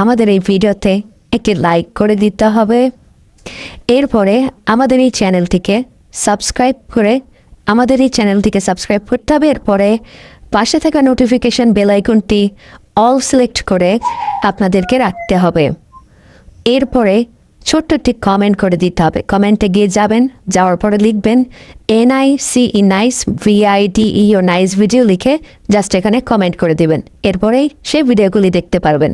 আমাদের এই ভিডিওতে একটি লাইক করে দিতে হবে। এরপরে আমাদের এই চ্যানেলটিকে সাবস্ক্রাইব করতে হবে। এরপরে পাশে থাকা নোটিফিকেশন বেল আইকনটি অল সিলেক্ট করে আপনাদেরকে রাখতে হবে। এরপরে ছোট্ট একটি কমেন্ট করে দিতে হবে। কমেন্টে গিয়ে যাওয়ার পরে লিখবেন NICE nice VIDEO nice video লিখে জাস্ট এখানে কমেন্ট করে দিবেন। এরপরেই সেই ভিডিওগুলি দেখতে পারবেন।